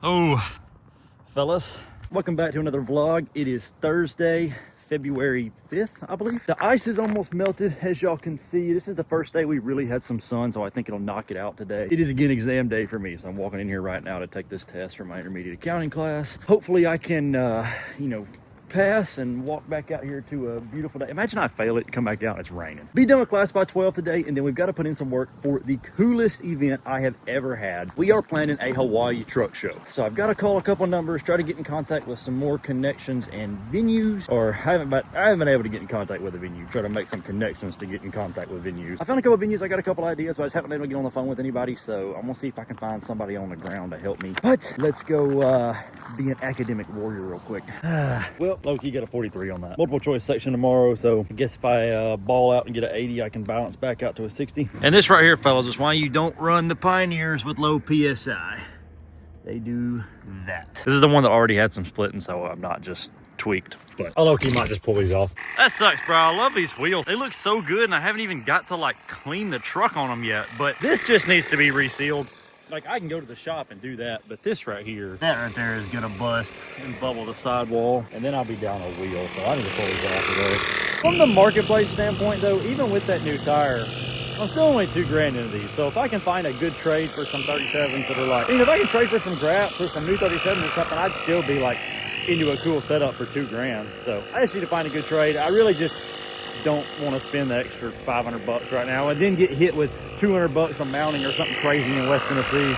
Oh, fellas, welcome back to another vlog. It is Thursday, February 5th, I believe. The ice is almost melted, as y'all can see. This is the first day we really had some sun, so I think it'll knock it out today. It is again exam day for me, so I'm walking in here right now to take this test for my intermediate accounting class. Hopefully I can, pass and walk back out here to a beautiful day. Imagine I fail it, come back down, it's raining. Be done with class by 12 today, and then we've got to put in some work for the coolest event I have ever had. We are planning a Hawaii truck show. So I've got to call a couple numbers, try to get in contact with some more connections and venues, or I haven't been able to get in contact with a venue, try to make some connections to get in contact with venues. I found a couple venues, I got a couple ideas, but I just haven't been able to get on the phone with anybody, so I'm gonna see if I can find somebody on the ground to help me. But let's go be an academic warrior real quick. Well, Loki got a 43 on that. Multiple choice section tomorrow, so I guess if I ball out and get an 80, I can balance back out to a 60. And this right here, fellas, is why you don't run the Pioneers with low PSI. They do that. This is the one that already had some splitting, so I'm not just tweaked. But Loki might just pull these off. That sucks, bro. I love these wheels. They look so good, and I haven't even got to like clean the truck on them yet. But this just needs to be resealed. Like, I can go to the shop and do that, but this right here, that right there is gonna bust and bubble the sidewall, and then I'll be down a wheel, so I need to pull these off today. From the marketplace standpoint though, even with that new tire, I'm still only $2,000 into these, so if I can find a good trade for some 37s that are like, if I can trade for some graps or some new 37s or something, I'd still be like into a cool setup for $2,000. So I just need to find a good trade. I really just don't want to spend the extra 500 bucks right now and then get hit with 200 bucks on mounting or something crazy in West Tennessee.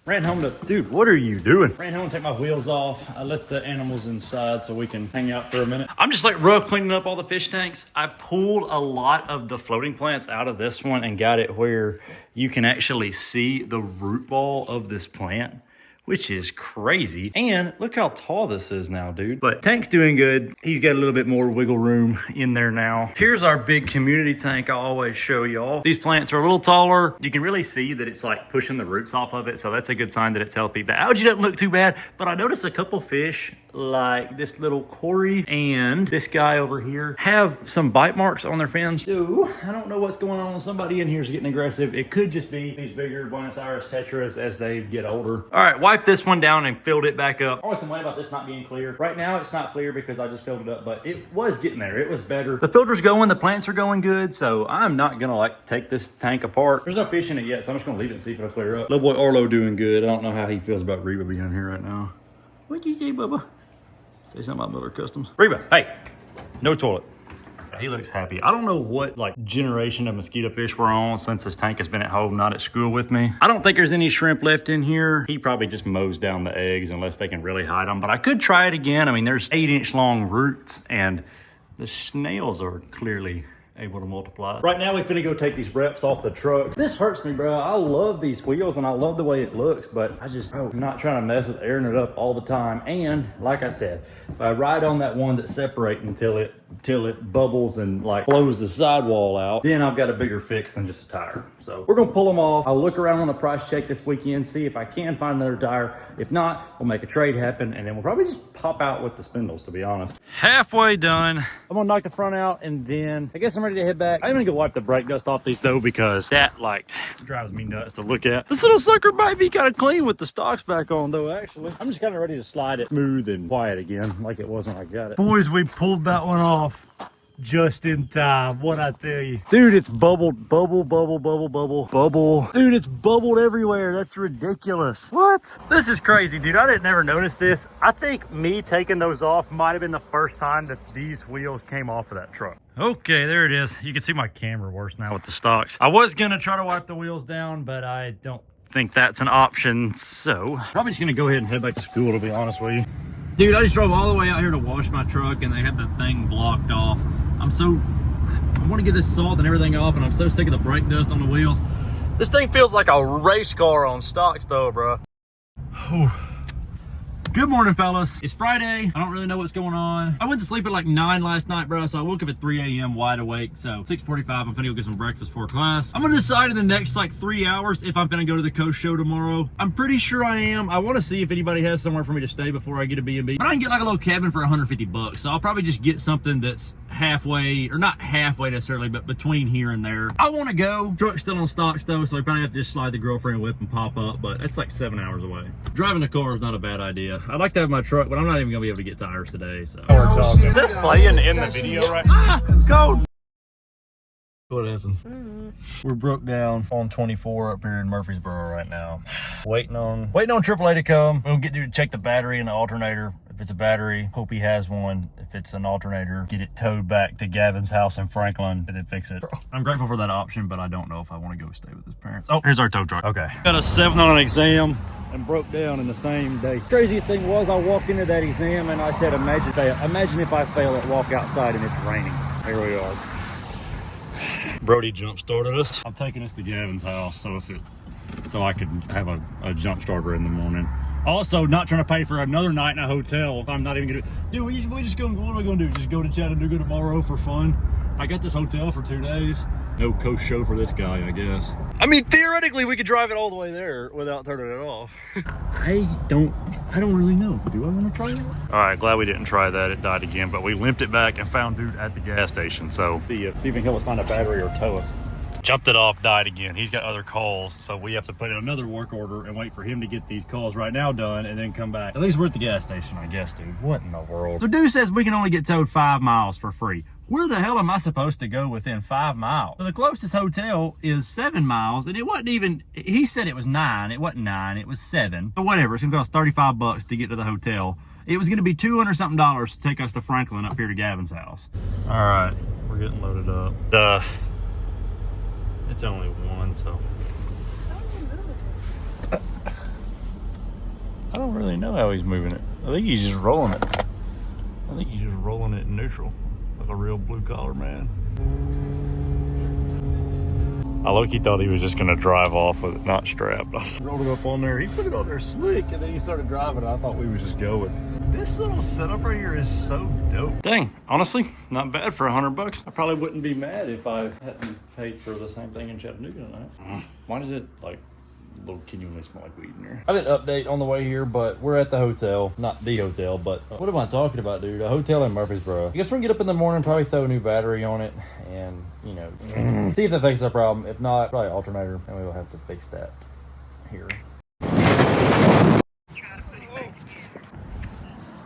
Ran home to, dude, what are you doing? Ran home to take my wheels off. I let the animals inside so we can hang out for a minute. I'm just like rough cleaning up all the fish tanks. I pulled a lot of the floating plants out of this one and got it where you can actually see the root ball of this plant, which is crazy. And look how tall this is now, dude. But tank's doing good. He's got a little bit more wiggle room in there now. Here's our big community tank I always show y'all. These plants are a little taller. You can really see that it's like pushing the roots off of it, so that's a good sign that it's healthy. The algae doesn't look too bad, but I noticed a couple fish like this little Corey and this guy over here have some bite marks on their fins. So I don't know what's going on. Somebody in here is getting aggressive. It could just be these bigger Buenos Aires tetras as they get older. All right, wipe this one down and filled it back up. I always complain about this not being clear. Right now it's not clear because I just filled it up, but it was getting there. It was better. The filter's going, the plants are going good, so I'm not gonna like take this tank apart. There's no fish in it yet, so I'm just gonna leave it and see if it'll clear up. Little boy Arlo doing good. I don't know how he feels about Reba being in here right now. What'd you say, Bubba? Say something about Miller Customs. Reba, hey, no toilet. He looks happy. I don't know what like generation of mosquito fish we're on since this tank has been at home, not at school with me. I don't think there's any shrimp left in here. He probably just mows down the eggs unless they can really hide them, but I could try it again. I mean, there's 8-inch long roots and the snails are clearly able to multiply. Right now, we're gonna go take these reps off the truck. This hurts me, bro. I love these wheels and I love the way it looks, but I'm not trying to mess with airing it up all the time. And like I said, if I ride on that one that's separating until it bubbles and like blows the sidewall out, then I've got a bigger fix than just a tire. So we're gonna pull them off. I'll look around on the price check this weekend, see if I can find another tire. If not, we'll make a trade happen and then we'll probably just pop out with the spindles, to be honest. Halfway done. I'm gonna knock the front out and then I guess I'm ready to head back. I'm gonna go wipe the brake dust off these though, because that like drives me nuts to look at. This little sucker might be kind of clean with the stocks back on though, actually. I'm just kind of ready to slide it smooth and quiet again like it was when I got it. Boys, we pulled that one off just in time. What I tell you, dude, it's bubbled, bubble. Dude, it's bubbled everywhere. That's ridiculous. What? This is crazy, dude. I didn't ever notice this. I think me taking those off might have been the first time that these wheels came off of that truck. Okay, there it is. You can see my camera worse now with the stocks. I was gonna try to wipe the wheels down, but I don't think that's an option. So probably just gonna go ahead and head back to school, to be honest with you. Dude, I just drove all the way out here to wash my truck and they had the thing blocked off. I want to get this salt and everything off, and I'm so sick of the brake dust on the wheels. This thing feels like a race car on stocks though, bro. Good morning, fellas. It's Friday. I don't really know what's going on. I went to sleep at like 9 last night, bro, so I woke up at 3 a.m. wide awake. So 6:45, I'm finna go get some breakfast for class. I'm gonna decide in the next like 3 hours if I'm gonna go to the coast show tomorrow. I'm pretty sure I am. I want to see if anybody has somewhere for me to stay before I get a B&B. But I can get like a little cabin for 150 bucks. So I'll probably just get something that's halfway, or not halfway necessarily, but between here and there. I want to go. Truck's still on stocks though, so I probably have to just slide the girlfriend whip and pop up, but that's like 7 hours away. Driving a car is not a bad idea. I'd like to have my truck, but I'm not even gonna be able to get tires today, so. Is this playing in the video right now? Go! What happened? We're broke down on 24 up here in Murfreesboro right now. Waiting on AAA to come. We'll get through to check the battery and the alternator. If it's a battery, hope he has one. If it's an alternator, get it towed back to Gavin's house in Franklin and then fix it. I'm grateful for that option, but I don't know if I want to go stay with his parents. Oh, here's our tow truck. Okay. Got a 7 on an exam and broke down in the same day. Craziest thing was I walked into that exam and I said, imagine if I fail at walk outside and it's raining. Here we are. Brody jump started us. I'm taking us to Gavin's house so I could have a jump starter in the morning. Also, not trying to pay for another night in a hotel if I'm not even gonna. Dude, we just gonna, what am I gonna do? Just go to Chattanooga tomorrow for fun? I got this hotel for 2 days. No coast show for this guy, I guess. I mean, theoretically, we could drive it all the way there without turning it off. I don't really know. Do I want to try it? All right, glad we didn't try that. It died again, but we limped it back and found dude at the gas station. So see if he can help us find a battery or tow us. Jumped it off, died again. He's got other calls, so we have to put in another work order and wait for him to get these calls right now done and then come back. At least we're at the gas station, I guess, dude. What in the world? So dude says we can only get towed 5 miles for free. Where the hell am I supposed to go within 5 miles? So the closest hotel is 7 miles, and it wasn't even, he said it was 9. It wasn't 9, it was 7. But whatever, it's gonna cost 35 bucks to get to the hotel. It was gonna be $200 something to take us to Franklin up here to Gavin's house. All right, we're getting loaded up. It's only 1, so. I don't really know how he's moving it. I think he's just rolling it. I think he's just rolling it in neutral. Like a real blue collar man. I low-key thought he was just gonna drive off with it not strapped. I rolled it up on there. He put it on there slick, and then he started driving. I thought we was just going. This little setup right here is so dope. Dang, honestly, not bad for 100 bucks. I probably wouldn't be mad if I hadn't paid for the same thing in Chattanooga tonight. Why does it like little genuinely smell like weed in here? I didn't update on the way here, but we're at the hotel. Not the hotel, but what am I talking about, dude? A hotel in Murfreesboro. I guess we're gonna get up in the morning, probably throw a new battery on it, and you know, see if that fixes our problem. If not, probably alternator, and we will have to fix that here.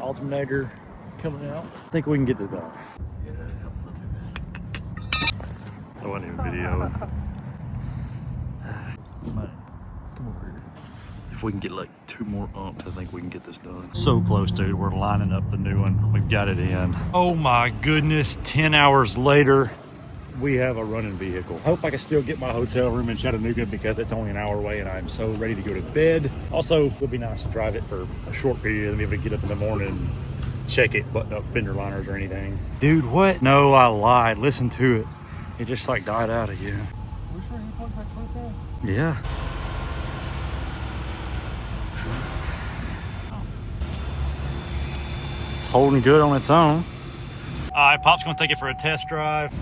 Alternator coming out. I think we can get this done. I wasn't even video. Come over here. If we can get like 2 more umps, I think we can get this done. So close, dude. We're lining up the new one. We've got it in. Oh my goodness, 10 hours later, we have a running vehicle. Hope I can still get my hotel room in Chattanooga because it's only an hour away and I'm so ready to go to bed. Also, it would be nice to drive it for a short period and be able to get up in the morning and check it, button up fender liners or anything. Dude, what? No, I lied. Listen to it. It just like died out again. Are you sure you plugged that clip in? Yeah. It's holding good on its own. All right, Pop's gonna take it for a test drive.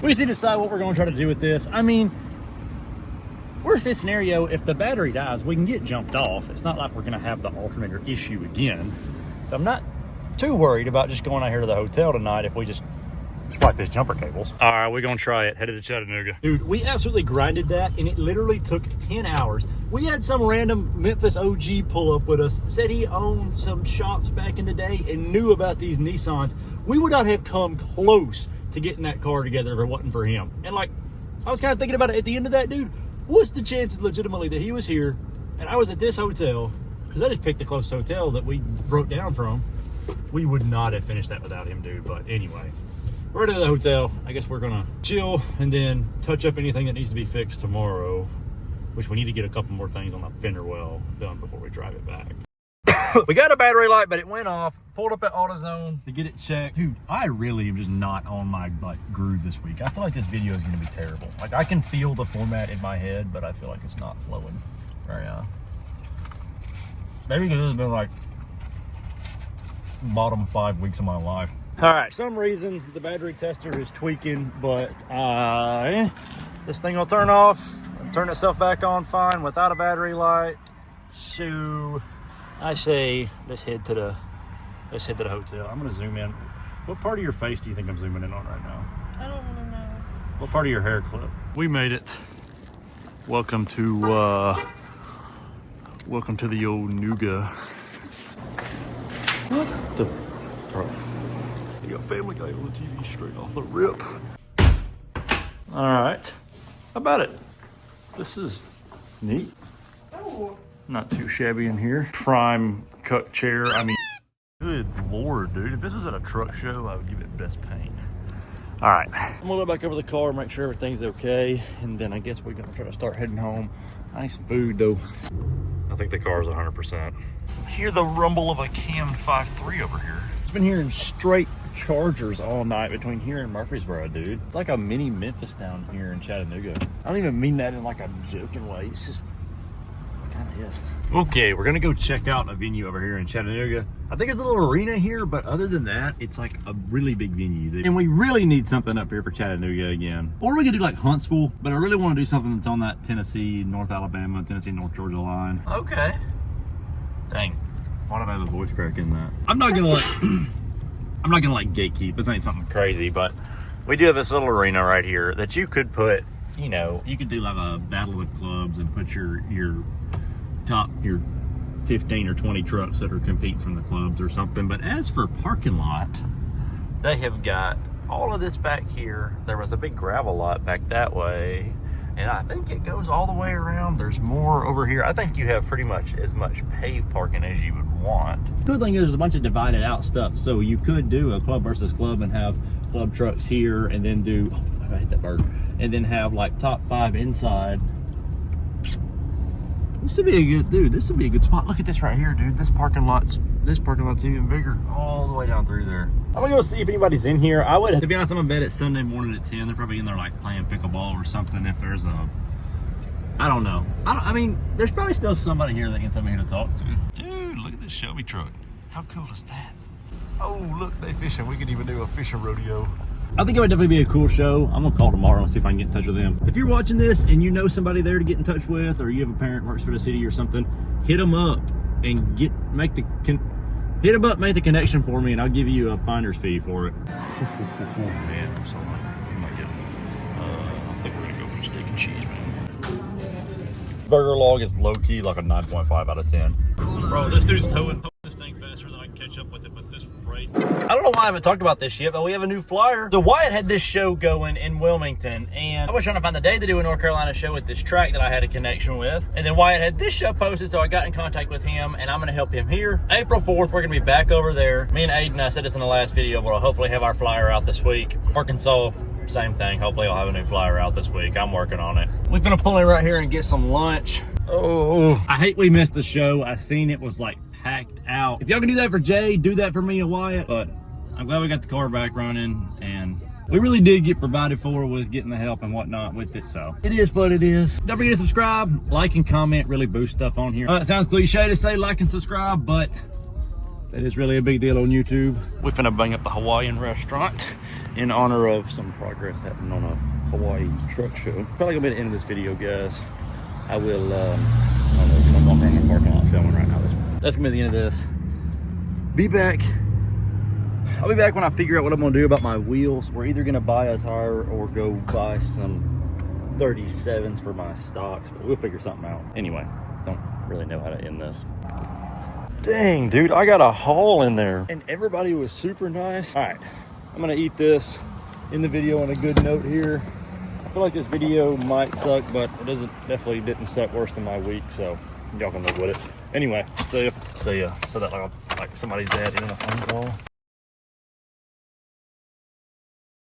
We just need to decide what we're gonna try to do with this. I mean, worst case scenario, if the battery dies, we can get jumped off. It's not like we're gonna have the alternator issue again. So I'm not too worried about just going out here to the hotel tonight if we just swipe his jumper cables. All right, we're gonna try it. Headed to Chattanooga. Dude, we absolutely grinded that, and it literally took 10 hours. We had some random Memphis OG pull up with us, said he owned some shops back in the day and knew about these Nissans. We would not have come close to getting that car together if it wasn't for him. And like, I was kind of thinking about it at the end of that, dude, what's the chances legitimately that he was here and I was at this hotel, because I just picked the closest hotel that we broke down from. We would not have finished that without him, dude. But anyway, we're at the hotel. I guess we're gonna chill and then touch up anything that needs to be fixed tomorrow, which we need to get a couple more things on the fender well done before we drive it back. We got a battery light, but it went off. Pulled up at AutoZone to get it checked. Dude, I really am just not on my groove this week. I feel like this video is gonna be terrible. Like, I can feel the format in my head, but I feel like it's not flowing very maybe because it's been like bottom 5 weeks of my life. All right, for some reason the battery tester is tweaking, but this thing will turn off and turn itself back on fine without a battery light. So I say let's head to the hotel. I'm gonna zoom in What part of your face do you think I'm zooming in on right now? I don't want to know. What part of your hair clip? We made it. Welcome to the old Nougat. What the? Bro, you got Family Guy on the TV straight off the rip. All right, how about it? This is neat. Oh. Not too shabby in here. Prime cut chair. I mean, good Lord, dude. If this was at a truck show, I would give it best paint. All right, I'm gonna look back over the car, make sure everything's okay, and then I guess we're gonna try to start heading home. I need some food though. I think the car's 100%. I hear the rumble of a cammed 5.3 over here. I've been hearing straight Chargers all night between here and Murfreesboro, dude. It's like a mini Memphis down here in Chattanooga. I don't even mean that in like a joking way. It's just kind of is. Okay, we're gonna go check out a venue over here in Chattanooga. I think there's a little arena here, but other than that, it's like a really big venue. And we really need something up here for Chattanooga again. Or we could do like Huntsville, but I really want to do something that's on that Tennessee, North Alabama, Tennessee, North Georgia line. Okay. Dang. Why did I have a voice crack in that? I'm not gonna like, I'm not gonna like gatekeep. This ain't something crazy, but we do have this little arena right here that you could put, you know, you could do like a battle of the clubs and put your top, your 15 or 20 trucks that are competing from the clubs or something. But as for parking lot, they have got all of this back here. There was a big gravel lot back that way, and I think it goes all the way around. There's more over here. I think you have pretty much as much paved parking as you would want. Good thing is there's a bunch of divided out stuff, so you could do a club versus club and have club trucks here, and then do, oh, I hit that bird, and then have like top 5 inside. This would be a good, dude, this would be a good spot. Look at this right here, dude. This parking lot's even bigger, all the way down through there. I'm gonna go see if anybody's in here. I would, to be honest, I'm in bed at Sunday morning at 10. They're probably in there like playing pickleball or something. If there's a, I don't know. I mean, there's probably still somebody here that can tell me who to talk to. Dude, look at this Shelby truck. How cool is that? Oh, look, they fishing. We could even do a fishing rodeo. I think it would definitely be a cool show. I'm gonna call tomorrow and see if I can get in touch with them. If you're watching this and you know somebody there to get in touch with, or you have a parent who works for the city or something, hit them up and make the connection for me, and I'll give you a finder's fee for it. Man, I'm so hungry. We might get, I think we're gonna go for steak and cheese, man. Burger log is low key like a 9.5 out of 10. Bro, this dude's towing this thing faster than I can catch up with it, but this rate. I don't know why I haven't talked about this yet, but we have a new flyer. So Wyatt had this show going in Wilmington, and I was trying to find the day to do a North Carolina show with this track that I had a connection with. And then Wyatt had this show posted, so I got in contact with him, and I'm gonna help him here. April 4th, we're gonna be back over there. Me and Aiden, I said this in the last video, but I'll hopefully have our flyer out this week. Arkansas, same thing. Hopefully I'll have a new flyer out this week. I'm working on it. We're gonna pull in right here and get some lunch. Oh, I hate we missed the show. I seen it was like packed out. If y'all can do that for Jay, do that for me and Wyatt. But I'm glad we got the car back running, and we really did get provided for with getting the help and whatnot with it. So it is what it is. Don't forget to subscribe, like, and comment. Really boost stuff on here. It sounds cliche to say like and subscribe, but it is really a big deal on YouTube. We're finna bang up the Hawaiian restaurant in honor of some progress happening on a Hawaii truck show. Probably gonna be the end of this video, guys. I will, I don't know, I'm walking around the parking lot filming right now. That's gonna be the end of this. Be back. I'll be back when I figure out what I'm gonna do about my wheels. We're either gonna buy a tire or go buy some 37s for my stocks, but we'll figure something out. Anyway, don't really know how to end this. Dang, dude, I got a haul in there. And everybody was super nice. All right, I'm gonna eat this in the video on a good note here. I feel like this video might suck, but it definitely didn't suck worse than my week, so y'all can live with it. Anyway, see ya. Said that like somebody's dad in a phone call.